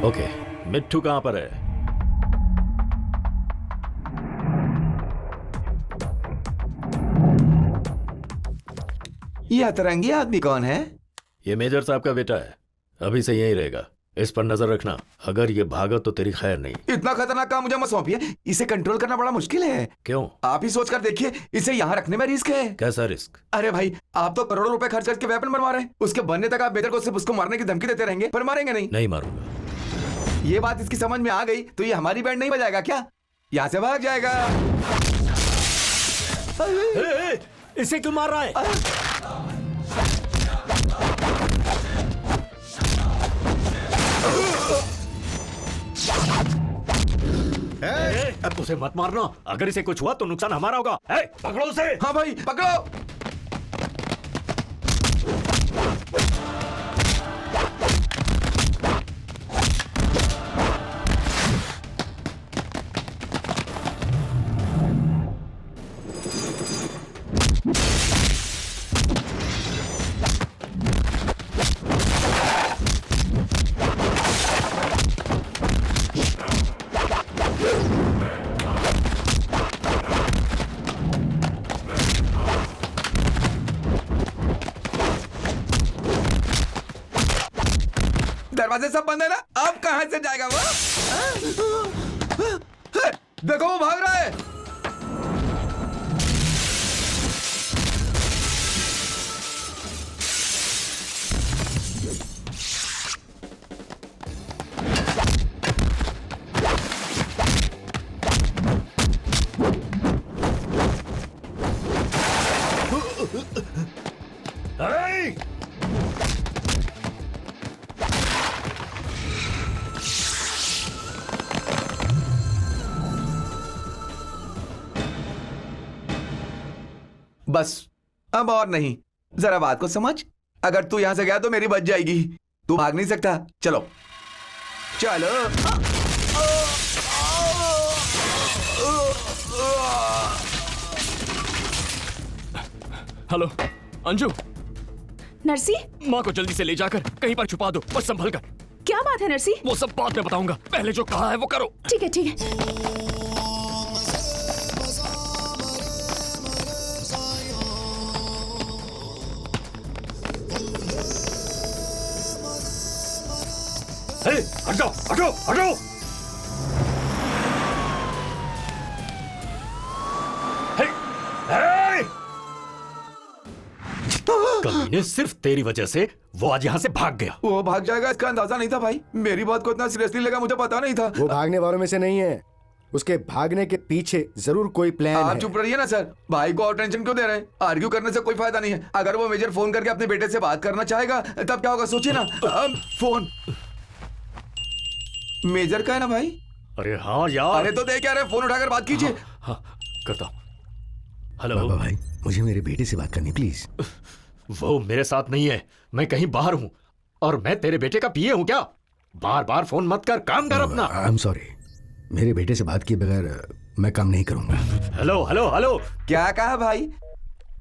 Okay, मिट्टू कहाँ पर है? ये अतरंगी आदमी कौन है? ये मेजर साहब का बेटा है, अभी से यहीं रहेगा। इस पर नजर रखना, अगर ये भागा तो तेरी खैर नहीं। इतना खतरनाक काम मुझे मत सौंपिए, इसे कंट्रोल करना बड़ा मुश्किल है। क्यों? आप ही सोच कर देखिए, इसे यहाँ रखने में रिस्क है। कैसा रिस्क? अरे भाई, आप तो करोड़ों रुपए खर्च करके वेपन बनवा रहे हैं, उसके बनने तक आप बेटर को सिर्फ उसको मारने की धमकी देते रहेंगे, पर मारेंगे नहीं। नहीं मारूंगा। ये बात इसकी समझ में आ गई तो ये हमारी बैंड नहीं बजाएगा क्या? यहाँ से भाग जाएगा। इसे क्यों मार रहा है? अब उसे मत मारना, अगर इसे कुछ हुआ तो नुकसान हमारा होगा। पकड़ो उसे। हाँ भाई, पकड़ो। दरवाजे सब बंद है ना, अब कहां से जाएगा वो? देखो वो भाग रहा है। बस अब और नहीं, जरा बात को समझ। अगर तू यहां से गया तो मेरी बच जाएगी। तू भाग नहीं सकता। चलो चलो। हेलो अंजू, नरसी, माँ को जल्दी से ले जाकर कहीं पर छुपा दो और संभल कर। क्या बात है नरसी? वो सब बाद में बताऊंगा, पहले जो कहा है वो करो। ठीक है ठीक है। हट जाओ, हटो, हटो। कमीने, सिर्फ तेरी वजह से वो आज यहाँ से भाग गया। वो भाग जाएगा इसका अंदाजा नहीं था भाई। मेरी बात को इतना सीरियसली लेगा मुझे पता नहीं था। वो भागने वालों में से नहीं है, उसके भागने के पीछे जरूर कोई प्लान है। आप चुप रहिए ना सर, भाई को और टेंशन क्यों दे रहे हैं? आर्ग्यू करने से कोई फायदा नहीं है। अगर वो मेजर फोन करके अपने बेटे से बात करना चाहेगा तब क्या होगा सोचिए ना। फोन मेजर का है ना भाई? अरे हाँ यार। अरे तो देख क्या रहे, फोन उठाकर बात कीजिए। हाँ, करता हूँ। हेलो बाबा भाई, मुझे मेरे बेटे से बात करनी प्लीज। वो मेरे साथ नहीं है, मैं कहीं बाहर हूँ और मैं तेरे बेटे का पीए हूँ क्या? बार बार फोन मत कर, काम कर अपना। आई एम सॉरी, मेरे बेटे से बात किए बगैर मैं काम नहीं करूंगा। Hello hello hello. क्या कहा भाई?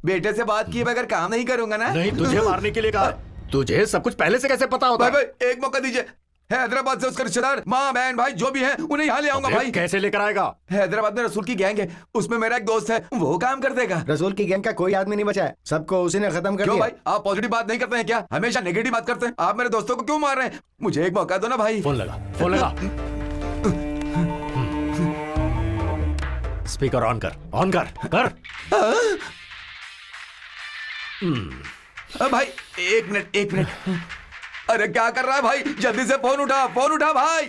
बेटे से बात किए बगैर काम नहीं करूंगा ना? नहीं, तुझे मारने के लिए कहा। तुझे सब कुछ पहले से कैसे पता होता? भाई भाई एक मौका दीजिए। हैदराबाद से उसका रिश्तेदार, माँ बहन भाई जो भी हैं उन्हें यहाँ ले आऊंगा भाई। कैसे लेकर आएगा? हैदराबाद में रसूल की गैंग है, उसमें मेरा एक दोस्त है, वो काम कर देगा। रसूल की गैंग का कोई आदमी नहीं बचा है, सबको उसी ने खत्म कर क्यों दिया। भाई, आप पॉजिटिव बात नहीं करते हैं क्या? हमेशा नेगेटिव बात करते हैं। आप मेरे दोस्तों को क्यों मार रहे हैं? मुझे एक मौका दो ना भाई। फोन लगा, फोन लगा। स्पीकर ऑन कर, ऑन कर, कर। भाई एक मिनट, एक मिनट। अरे क्या कर रहा है भाई? जल्दी से फोन उठा, फोन उठा भाई।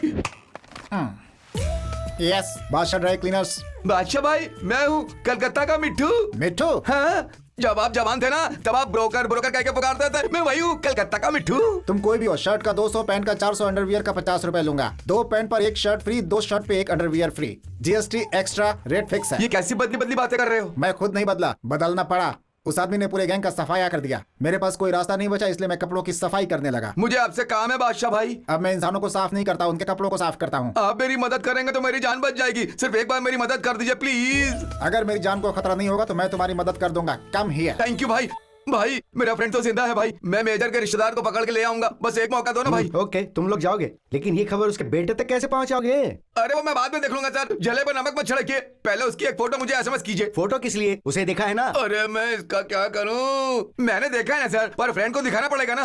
यस, बादशाह ड्राई क्लीनर्स। बादशाह भाई, मैं हूँ कलकत्ता का मिट्टू। मिट्टू? हाँ, जब आप जवान थे ना तब आप ब्रोकर ब्रोकर कह के पुकारते थे। मैं वही हूँ, कलकत्ता का मिट्टू। तुम कोई भी हो, शर्ट का 200, पैंट का 400, अंडरवियर का 50 रुपए लूंगा। 2 पैंट पर 1 शर्ट फ्री, 2 शर्ट पे 1 underwear free. GST extra, rate fix है। ये कैसी बदली बदली बातें कर रहे हो? मैं खुद नहीं बदला, बदलना पड़ा। उस आदमी ने पूरे गैंग का सफाया कर दिया। मेरे पास कोई रास्ता नहीं बचा, इसलिए मैं कपड़ों की सफाई करने लगा। मुझे आपसे काम है बादशाह भाई। अब मैं इंसानों को साफ नहीं करता, उनके कपड़ों को साफ करता हूँ। आप मेरी मदद करेंगे तो मेरी जान बच जाएगी। सिर्फ एक बार मेरी मदद कर दीजिए प्लीज। अगर मेरी जान को खतरा नहीं होगा तो मैं तुम्हारी मदद कर दूंगा। Come here. थैंक यू भाई। भाई मेरा फ्रेंड तो जिंदा है भाई, मैं मेजर के रिश्तेदार को पकड़ के ले आऊंगा, बस एक मौका दो ना भाई। ओके, तुम लोग जाओगे, लेकिन ये खबर उसके बेटे तक कैसे पहुंचाओगे? अरे वो मैं बाद में देख लूंगा सर, जले पर नमक मत छिड़किए, पहले उसकी एक फोटो मुझे एसएमएस कीजिए। फोटो किस लिए? उसे देखा है ना? अरे मैं इसका क्या करूं, मैंने देखा है ना सर, पर फ्रेंड को दिखाना पड़ेगा ना।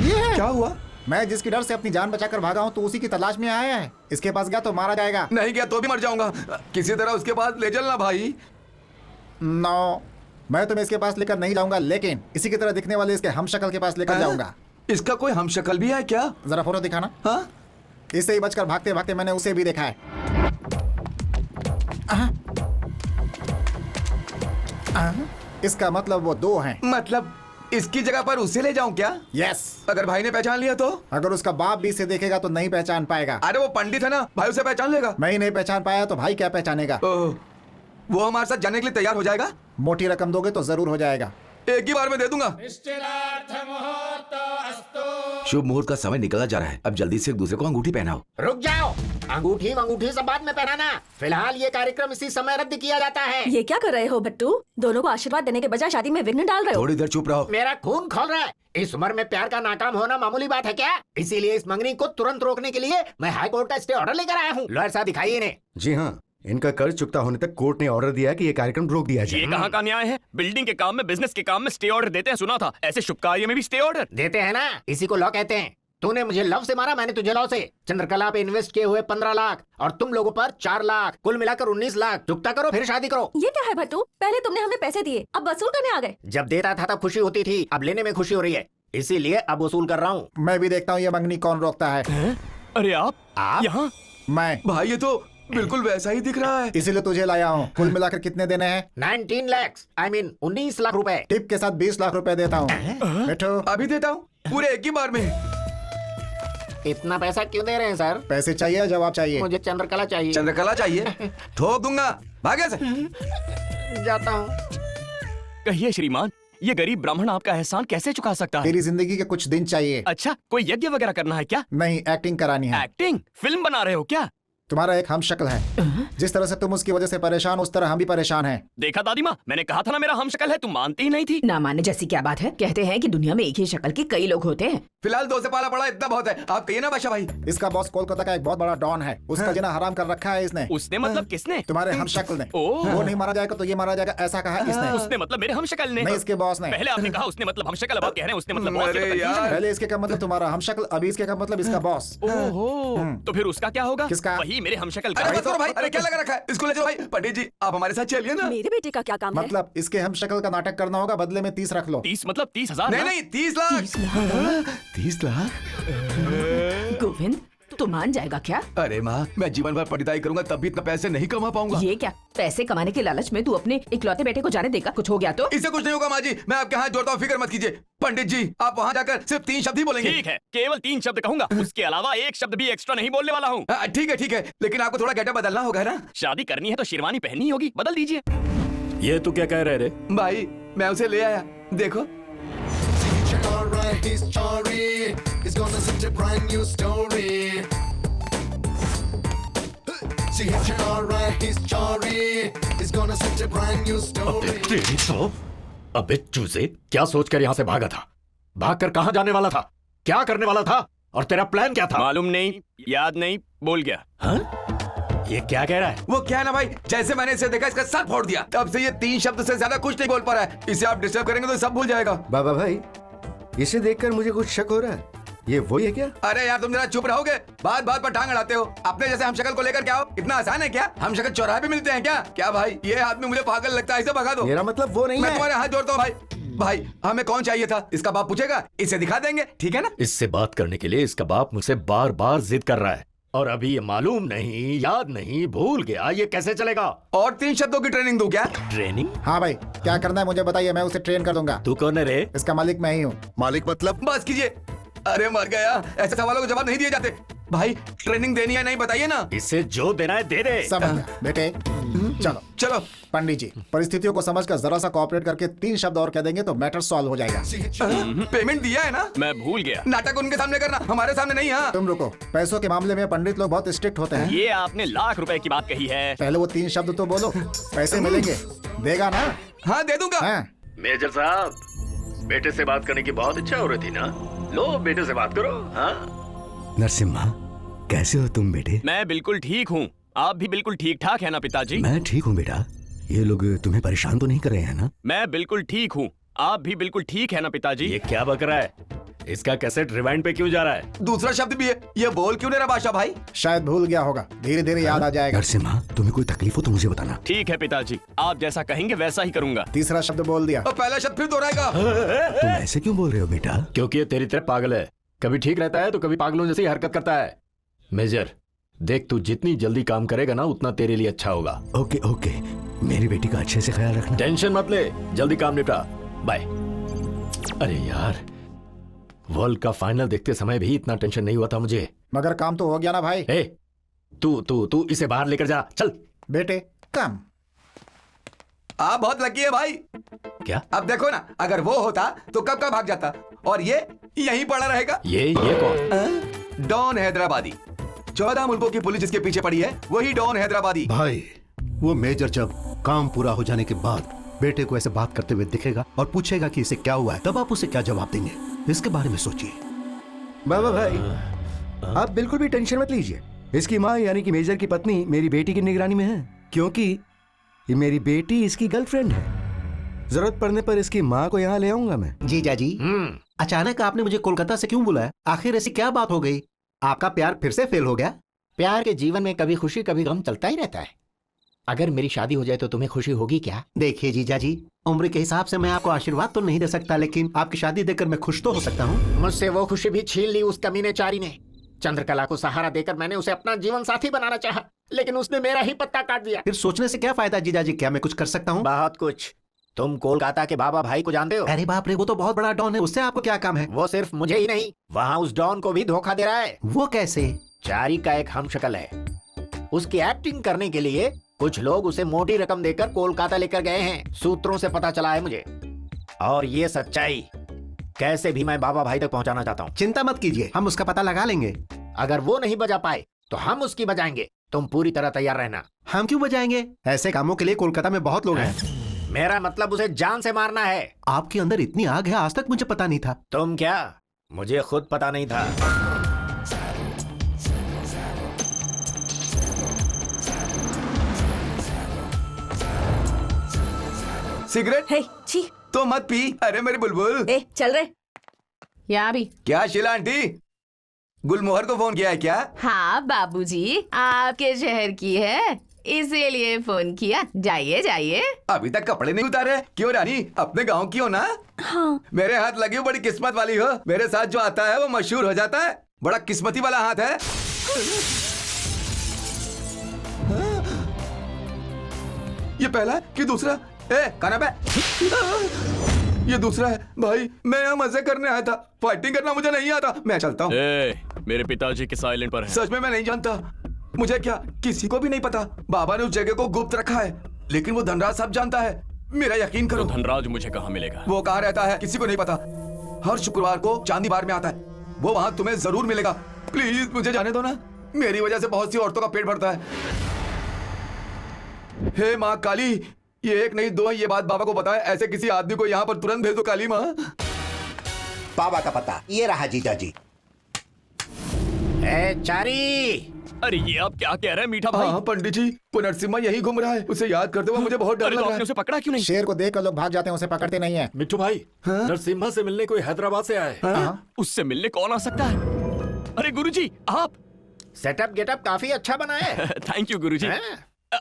ये क्या हुआ? मैं जिसकी डर से अपनी जान बचाकर भागा हूँ तो उसी की तलाश में आया है। इसके पास गया तो मारा जाएगा। नहीं गया तो भी मर जाऊंगा, किसी तरह उसके पास ले चलना भाई। नो, मैं तुम्हें इसके पास लेकर नहीं जाऊंगा, लेकिन इसी की तरह दिखने वाले इसके हमशक्ल के पास लेकर जाऊंगा। इसका कोई हमशक्ल भी है क्या? जरा फोटो दिखाना। हाँ? इससे ही बचकर भागते भागते मैंने उसे भी देखा है। इसका मतलब वो दो हैं। मतलब इसकी जगह पर उसे ले जाऊं क्या? यस। अगर भाई ने पहचान लिया तो? अगर उसका बाप भी इसे देखेगा तो नहीं पहचान पाएगा। अरे वो पंडित है ना, भाई उसे पहचान लेगा। मैं ही नहीं पहचान पाया तो भाई क्या पहचानेगा? ओह, वो हमारे साथ जाने के लिए तैयार हो जाएगा? मोटी रकम दोगे तो जरूर हो जाएगा। एक ही बार में दे दूंगा। शुभ मुहूर्त का समय निकला जा रहा है, अब जल्दी से एक दूसरे को अंगूठी पहनाओ। रुक जाओ, अंगूठी सब बाद में पहनाना। फिलहाल ये कार्यक्रम इसी समय रद्द किया जाता है। ये क्या कर रहे हो बट्टू? दोनों को आशीर्वाद देने के बजाय शादी में विघ्न डाल रहे हो। थोड़ी देर चुप रहो। मेरा खून खोल रहा है। इस उम्र में प्यार का नाकाम होना मामूली बात है क्या? इसीलिए इस मंगनी को तुरंत रोकने के लिए मैं हाई कोर्ट का स्टे ऑर्डर लेकर आया हूँ। लॉयर साहब दिखाइए इन्हें। जी हाँ, इनका कर्ज चुकता होने तक कोर्ट ने ऑर्डर दिया है कि ये कार्यक्रम रोक दिया जाए। ये कहाँ का न्याय है? बिल्डिंग के काम में, बिजनेस के काम में स्टे ऑर्डर देते हैं, सुना था। ऐसे शुभ कार्य में भी स्टे ऑर्डर देते हैं ना, इसी को लॉ कहते हैं। तूने मुझे लव से मारा, मैंने तुझे लॉ से। चंद्रकला पे इन्वेस्ट किए हुए 15 लाख और तुम लोगों पर 4 लाख, कुल मिलाकर 19 लाख। चुकता करो फिर शादी करो। ये क्या है भट्टू? पहले तुमने हमें पैसे दिए, अब वसूल करने आ गए। जब देता था तब खुशी होती थी, अब लेने में खुशी हो रही है, इसीलिए अब वसूल कर रहा हूँ। मैं भी देखता हूँ ये मंगनी कौन रोकता है। अरे आप आप? यहाँ? मैं। भाई ये तो बिल्कुल वैसा ही दिख रहा है। इसीलिए तुझे लाया हूँ। कुल मिलाकर कितने देने हैं? 19 लाख, आई मीन 19 लाख रुपए। टिप के साथ 20 लाख रुपए देता हूँ। बैठो। अभी देता हूँ, पूरे एक ही बार में। इतना पैसा क्यों दे रहे हैं सर? पैसे चाहिए या जवाब चाहिए? मुझे चंद्रकला चाहिए। चंद्रकला चाहिए? ठोक दूंगा, भागे से। जाता हूँ। कहिए श्रीमान, ये गरीब ब्राह्मण आपका एहसान कैसे चुका सकता है? तेरी जिंदगी के कुछ दिन चाहिए। अच्छा, कोई यज्ञ वगैरह करना है क्या? नहीं, एक्टिंग करानी है। एक्टिंग? फिल्म बना रहे हो क्या? तुम्हारा एक हम शक्ल है। जिस तरह से तुम उसकी वजह से परेशान हो, उस तरह हम भी परेशान हैं। देखा दादी माँ, मैंने कहा था ना मेरा हम शक्ल है, तुम मानती ही नहीं थी। ना मानने जैसी क्या बात है? कहते हैं कि दुनिया में एक ही शक्ल के कई लोग होते हैं। फिलहाल 2 से पाला पड़ा इतना बहुत है, आप कहिए ना बादशाह भाई। इसका बॉस कोलकाता का एक बहुत बड़ा डॉन है। उसका जीना हराम कर रखा है इसने। उसने मतलब किसने? तुम्हारे हम शक्ल ने। ओह। वो नहीं मारा जाएगा तो ये मारा जाएगा, ऐसा कहा इसने। उसने मतलब मेरे हम शक्ल ने? नहीं, इसके बॉस ने। पहले आपने कहा उसने मतलब हम शक्ल, अब आप कह रहे हैं उसने मतलब बॉस। अरे ये तो यार। confusion है। पहले इसके का मतलब तुम्हारा हम शक्ल, अभी इसके का मतलब इसका बॉस। ओहो, तो फिर उसका क्या होगा? किसका? वही मेरे हम शक्ल अरे का। बस करो भाई, अरे क्या लगा रखा है? इसको ले जाओ भाई। पंडित जी आप हमारे साथ चलिए ना। मेरे बेटे का क्या काम है? मतलब इसके हम शक्ल का नाटक करना होगा, बदले में 30 रख लो। 30 मतलब 30,000? नहीं नहीं 30 लाख। 30 लाख? गोविंद, तू मान जाएगा क्या? अरे माँ, मैं जीवन भर पढ़ाई करूंगा तब भी इतना पैसे नहीं कमा पाऊंगा। ये क्या? पैसे कमाने के लालच में तू अपने इकलौते बेटे को जाने देगा? कुछ हो गया तो? इससे कुछ नहीं होगा माँ जी, मैं आपके हाथ जोड़ता हूँ, फिक्र मत कीजिए। पंडित जी आप वहाँ जाकर सिर्फ 3 शब्द ही बोलेंगे। ठीक है, केवल 3 शब्द कहूंगा, उसके अलावा एक शब्द भी एक्स्ट्रा नहीं बोलने वाला हूँ। ठीक है, लेकिन आपको थोड़ा गेटअप बदलना होगा ना। शादी करनी है तो शेरवानी पहननी होगी, बदल दीजिए। ये तू क्या कह रहे रे? भाई मैं उसे ले आया, देखो। Alright, he's sorry. He's gonna such a brand new story. See, alright, he's sorry. He's gonna such a brand new story. तेरी तो अबे चूजे, क्या सोचकर यहाँ से भागा था? भागकर कहाँ जाने वाला था? क्या करने वाला था? और तेरा प्लान क्या था? मालूम नहीं, याद नहीं, बोल गया। हाँ? ये क्या कह रहा है? वो क्या है ना भाई, जैसे मैंने इसे देखा इसका सर फोड़ दिया, तब से ये 3 शब्द से ज्यादा कुछ नहीं बोल पा रहा है। इसे आप डिस्टर्ब करेंगे तो सब भूल जाएगा। बाबा भाई, इसे देखकर मुझे कुछ शक हो रहा है। ये वही है क्या? अरे यार तुम जरा चुप रहोगे, बात बात पर टांग अड़ाते हो। अपने जैसे हम शक्ल को लेकर क्या हो, इतना आसान है क्या? हम शक्ल चौराहे पे मिलते हैं क्या? क्या भाई, ये आदमी मुझे पागल लगता है, इसे भगा दो। मेरा मतलब वो नहीं मैं है। तुम्हारे हाथ जोड़ता हूँ भाई। भाई हमें कौन चाहिए था? इसका बाप पूछेगा, इसे दिखा देंगे, ठीक है ना? इससे बात करने के लिए इसका बाप मुझसे बार बार जिद कर रहा है, और अभी ये मालूम नहीं, याद नहीं, भूल गया। ये कैसे चलेगा? और 3 शब्दों की ट्रेनिंग दूं क्या? ट्रेनिंग? हाँ भाई, क्या करना है मुझे बताइए, मैं उसे ट्रेन कर दूंगा। तू कौन है रे? इसका मालिक मैं ही हूँ। मालिक मतलब? बस कीजिए। अरे मर गया, ऐसे सवालों को जवाब नहीं दिए जाते। भाई ट्रेनिंग देनी है नहीं, बताइए ना। इसे जो देना है दे दे। समझ गया बेटे। चलो चलो पंडित जी, परिस्थितियों को समझकर जरा सा कोऑपरेट करके 3 शब्द और कह देंगे तो मैटर सॉल्व हो जाएगा। पेमेंट दिया है ना? मैं भूल गया। नाटक उनके सामने करना, हमारे सामने नहीं। हाँ तुम रुको, पैसों के मामले में पंडित लोग बहुत स्ट्रिक्ट होते हैं। ये आपने लाख रुपए की बात कही है। पहले वो 3 शब्द तो बोलो, पैसे मिलेंगे, देगा ना? हाँ दे दूंगा। हाँ। मेजर साहब, बेटे से बात करने की बहुत इच्छा हो रही थी ना? लो बेटे से बात करो। हाँ नरसिम्हा, कैसे हो तुम बेटे? मैं बिल्कुल ठीक हूँ। आप भी बिल्कुल ठीक ठाक है ना पिताजी? मैं ठीक हूँ बेटा। ये लोग तुम्हें परेशान तो नहीं कर रहे हैं ना? मैं बिल्कुल ठीक हूँ। आप भी बिल्कुल ठीक है ना पिताजी? ये क्या बक रहा है? इसका कैसेट रिवाइंड पे क्यों जा रहा है? दूसरा शब्द भी है, ये बोल क्यों नहीं रहा बादशाह भाई? शायद भूल गया होगा, धीरे धीरे याद आ जाएगा। नरसिम्हा, तुम्हें कोई तकलीफ हो तो मुझे बताना। ठीक है पिताजी, आप जैसा कहेंगे वैसा ही करूंगा। तीसरा शब्द बोल दिया। और पहला शब्द फिर दोहराएगा। तुम ऐसे क्यों बोल रहे हो बेटा? क्योंकि ये तेरी तरह पागल है। कभी ठीक रहता है तो कभी पागलों जैसी हरकत करता है। मेजर, देख तू जितनी जल्दी काम करेगा ना उतना तेरे लिए अच्छा होगा। ओके ओके, मेरी बेटी का अच्छे से ख्याल रखना। टेंशन मत ले, जल्दी काम निपटा। बाय। अरे यार, वर्ल्ड का फाइनल देखते समय भी इतना टेंशन नहीं हुआ था मुझे। मगर काम तो हो गया ना भाई। ए, तू इसे बाहर लेकर जा, चल। बेटे काम। आप बहुत लकी है भाई। क्या? अब देखो ना, अगर वो होता तो कब का भाग जाता, और ये यहीं पड़ा रहेगा। ये कौन? डॉन हैदराबादी। 14 मुल्कों की पुलिस जिसके पीछे पड़ी है, वही डॉन हैदराबादी। भाई, वो मेजर जब काम पूरा हो जाने के बाद बेटे को ऐसे बात करते हुए दिखेगा और पूछेगा कि इसे क्या हुआ है, तब आप उसे क्या जवाब देंगे? इसके बारे में सोचिए। बाबा भाई, आप बिल्कुल भी टेंशन मत लीजिए। इसकी माँ यानी कि मेजर की पत्नी मेरी बेटी की निगरानी में है, क्योंकि ये मेरी बेटी इसकी गर्लफ्रेंड है। जरूरत पड़ने पर इसकी माँ को यहाँ ले आऊंगा मैं। जीजा जी, अचानक आपने मुझे कोलकाता से क्यों बुलाया? आखिर ऐसी क्या बात हो गई? आपका प्यार फिर से फेल हो गया? प्यार के जीवन में कभी खुशी कभी गम चलता ही रहता है। अगर मेरी शादी हो जाए तो तुम्हें खुशी होगी क्या? देखिए जीजा जी, उम्र के हिसाब से मैं आपको आशीर्वाद तो नहीं दे सकता, लेकिन आपकी शादी देखकर मैं खुश तो हो सकता हूँ। मुझसे वो खुशी भी छीन ली उस कमीने चारी ने। चंद्रकला को सहारा देकर मैंने उसे अपना जीवन साथी बनाना चाहा, लेकिन उसने मेरा ही पत्ता काट दिया। फिर सोचने से क्या फायदा जीजा जी? क्या मैं कुछ कर सकता हूँ? बहुत कुछ। तुम कोलकाता के बाबा भाई को जानते हो? अरे बाप रे, वो तो बहुत बड़ा डॉन है, उससे आपको क्या काम है? वो सिर्फ मुझे ही नहीं, वहाँ उस डॉन को भी धोखा दे रहा है। वो कैसे? चारी का एक हमशक्ल है। उसकी एक्टिंग करने के लिए कुछ लोग उसे मोटी रकम देकर कोलकाता लेकर गए हैं, सूत्रों से पता चला है मुझे। और ये सच्चाई कैसे भी मैं बाबा भाई तक पहुंचाना चाहता हूँ। चिंता मत कीजिए, हम उसका पता लगा लेंगे। अगर वो नहीं बजा पाए तो हम उसकी बजाएंगे। तुम पूरी तरह तैयार रहना। हम क्यों बजाएंगे? ऐसे कामों के लिए कोलकाता में बहुत लोग हैं। मेरा मतलब उसे जान से मारना है। आपके अंदर इतनी आग है, आज तक मुझे पता नहीं था। तुम क्या? मुझे खुद पता नहीं था। सिगरेट हे छी, तो मत पी। अरे मेरी बुलबुल। ए चल रे। यहाँ भी। क्या शीला आंटी, गुलमोहर को फोन किया है क्या? हाँ बाबूजी, आपके शहर की है, इसीलिए फोन किया। जाइए जाइए। अभी तक कपड़े नहीं उतारे? क्यों रानी, अपने गांव की हो ना? हाँ। मेरे हाथ लगी हो, बड़ी किस्मत वाली हो। मेरे साथ जो आता है वो मशहूर हो जाता है। बड़ा किस्मती वाला हाथ है। ये पहला कि दूसरा? कहाँ पे? ये दूसरा है। भाई, मैं यहाँ मजे करने आया था, फाइटिंग करना मुझे नहीं आता। मैं चलता हूँ। मेरे पिताजी के साइलेंट पर है। सच में मैं नहीं जानता। मुझे क्या, किसी को भी नहीं पता। बाबा ने उस जगह को गुप्त रखा है, लेकिन वो धनराज सब जानता है। मेरा यकीन करो। तो धनराज मुझे कहाँ मिलेगा? वो कहाँ रहता है किसी को नहीं पता। हर शुक्रवार को चांदी बार में आता है। वो वहाँ तुम्हें जरूर मिलेगा। प्लीज मुझे जाने दो ना, मेरी वजह से बहुत सी औरतों का पेट भरता है। हे माँ काली, ये एक नहीं दो, ये बात बाबा को बताए। ऐसे किसी आदमी को यहाँ पर तुरंत भेज दो काली माँ। बाबा का पता ये रहा जीजा जी। चारी। अरे ये आप क्या कह रहे हैं मीठा भाई? हाँ पंडित जी, वो नरसिम्हा यही घूम रहा है। उसे याद करते हुए मुझे बहुत डर अरे लग तो रहा आपने है। उसे पकड़ा क्यों नहीं? शेर को देखकर लोग भाग जाते हैं, उसे पकड़ते नहीं है। मिट्टू भाई, नरसिम्हा से मिलने कोई हैदराबाद से आए। उससे मिलने कौन आ सकता है? अरे गुरुजी, आप। सेटअप गेटअप काफी अच्छा बना है। थैंक यू गुरुजी।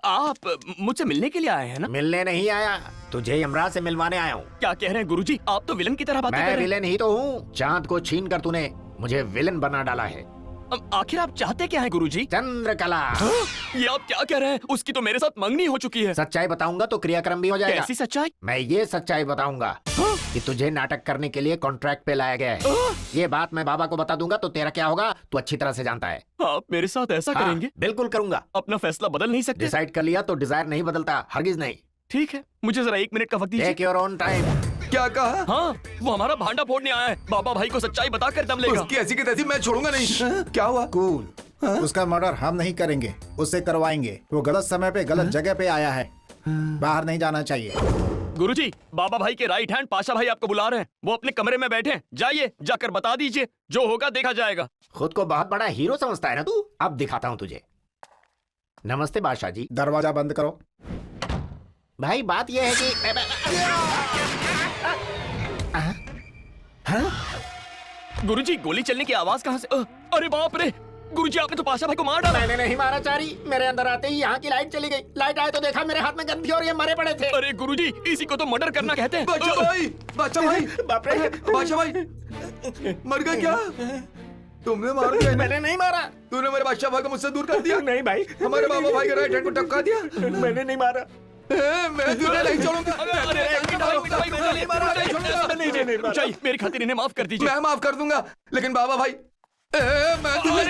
आप मुझसे मिलने के लिए आए हैं ना? मिलने नहीं आया, तुझे यमराज से मिलवाने आया हूँ। क्या कह रहे हैं गुरुजी? आप तो विलन की तरह बातें कर मैं रहे हैं। विलेन ही तो हूँ। चांद को छीन कर तूने मुझे विलेन बना डाला है। आखिर आप चाहते क्या हैं गुरुजी? चंद्रकला। ये आप क्या कह रहे हैं? उसकी तो मेरे साथ मंगनी हो चुकी है। सच्चाई बताऊंगा तो क्रियाक्रम भी हो जाएगा। कैसी सच्चाई? मैं ये सच्चाई बताऊंगा कि तुझे नाटक करने के लिए कॉन्ट्रैक्ट पे लाया गया है। ये बात मैं बाबा को बता दूंगा तो तेरा क्या होगा तू अच्छी तरह से जानता है। आप मेरे साथ ऐसा हाँ, करेंगे? बिल्कुल करूंगा। अपना फैसला बदल नहीं सकते? डिसाइड कर लिया तो डिजायर नहीं बदलता, हरगिज नहीं। ठीक है, मुझे जरा 1 मिनट का वक्त दीजिए। Take your own time. क्या कहा? हाँ, वो हमारा भांडा फोड़ने आया है। बाबा भाई को सच्चाई बताकर दम लेगा। उसकी ऐसी की तैसी मैं छोड़ूंगा नहीं। क्या हुआ? कूल। उसका मर्डर हम नहीं करेंगे, उससे करवाएंगे। वो गलत समय पे गलत जगह पे आया है, बाहर नहीं जाना चाहिए। गुरुजी, बाबा भाई के राइट हैंड पाशा भाई आपको बुला रहे हैं। वो अपने कमरे में बैठे हैं, जाइए जाकर बता दीजिए, जो होगा देखा जाएगा। खुद को बहुत बड़ा हीरो समझता है ना तू? अब दिखाता हूँ तुझे। नमस्ते बादशाह जी। दरवाजा बंद करो। भाई बात यह है कि गुरुजी, गोली चलने की आवाज कहाँ से? अरे बाप रे, गुरुजी आपने तो पाशा भाई को मार डाला। मैंने नहीं मारा चारी, मेरे अंदर आते ही यहाँ की लाइट चली गई। लाइट आए तो देखा मेरे हाथ में गन थी और ये मरे पड़े थे। अरे गुरुजी, इसी को तो मर्डर करना कहते हैं। बादशाह भाई, बादशाह भाई, बाप रे, बादशाह भाई, मर गए क्या? तुमने मार दिया? मैंने नहीं मारा। तूने मेरे बादशाह भाई को मुझसे दूर कर दिया। नहीं भाई, हमारे बाबा भाई के राइट हैंड को टपका दिया। मैंने नहीं मारा। मैं तुझे नहीं छोड़ूंगा। चाहिए मेरी खातिर इन्हें माफ कर दीजिए। मैं माफ कर दूंगा, लेकिन बाबा भाई मैं तुझे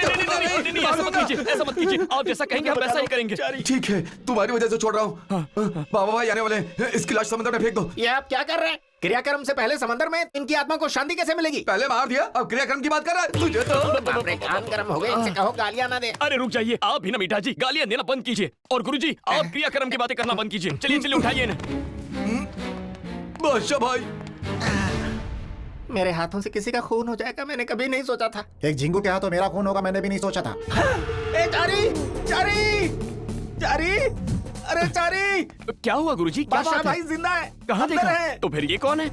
नहीं, ऐसा मत कीजिए, ऐसा मत कीजिए। आप जैसा कहेंगे हम वैसा ही करेंगे। ठीक है, तुम्हारी वजह से छोड़ रहा हूँ। बाबा भाई आने वाले हैं, इसकी लाश समंदर में फेंक दो। ये आप क्या कर रहे हैं? क्रियाक्रम से पहले समंदर में इनकी आत्मा को शांति कैसे मिलेगी? पहले मार दिया, अब क्रियाक्रम की बात कर रहा है। तुझे तो बाप रे, कान गर्म हो गए। इनसे कहो गालियां ना दे। अरे रुक जाइए, आप भी ना मीठा जी गालियां देना बंद कीजिए। और गुरुजी, आप क्रियाक्रम की बातें करना बंद कीजिए। चलिए चलिए, उठाइए इन्हें। बादशाह भाई, मेरे हाथों से किसी का खून हो जाएगा, मैंने कभी नहीं सोचा था। एक झिंगू के हाथों मेरा खून होगा, मैंने भी नहीं सोचा था। ए चारी, चारी, चारी, अरे चारी, क्या हुआ गुरुजी? क्या बादशाह बात है? भाई जिंदा है। कहाँ अंदर देखा? है। तो फिर ये कौन है?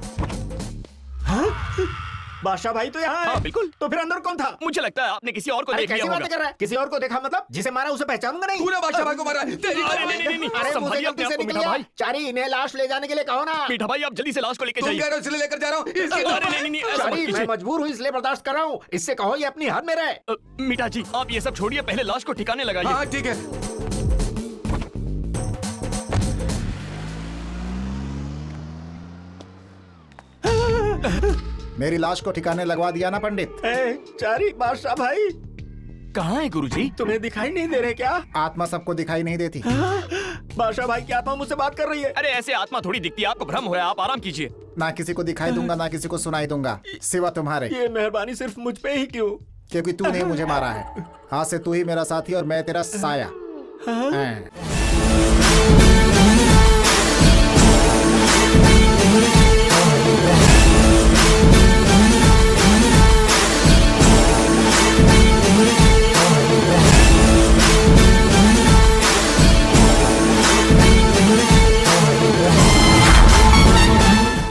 बादशाह भाई तो यहाँ है। हाँ बिल्कुल। तो फिर अंदर कौन था? मुझे लगता है आपने किसी और को अरे देख लिया कैसी होगा। बातें कर रहा है? किसी और को देखा मतलब? जिसे मारा उसे पहचानूंगा नहीं। तूने बादशाह भाई को मारा है। तेरी अरे नहीं, अरे मुझे संभालिए गलती अपने से आप को निकल मीठा गया। भाई। चारी, इन्हें लाश ले जाने के लिए कहो ना। मीठा भाई, आप जल्दी से लाश को लेके तुम जाइए। कह रहे हो इसलिए लेकर जा रहा हूँ। अरे नहीं, ऐसा मत चारी, मैं कीजिए। मजबूर हूँ इसलिए बर्दाश्त कर रहा हूँ। इससे कहो ये अपनी हद में रहे। मीठा जी, आप ये सब छोड़िए, पहले लाश को ठिकाने लगाइए। हाँ ठीक है। मेरी लाश को ठिकाने लगवा दिया ना पंडित? चारी, बादशाह भाई कहाँ है गुरुजी? तुम्हें दिखाई नहीं दे रहे क्या? आत्मा सबको दिखाई नहीं देती। बादशाह भाई की आत्मा मुझसे बात कर रही है। अरे ऐसे आत्मा थोड़ी दिखती है, आपको भ्रम हो रहा है, आप आराम कीजिए। ना किसी को दिखाई दूंगा, ना किसी को सुनाई दूंगा, सिवा तुम्हारे। ये मेहरबानी सिर्फ मुझ पे ही क्यों? क्योंकि तूने मुझे मारा है। आज से तू ही मेरा साथी और मैं तेरा साया। हाँ।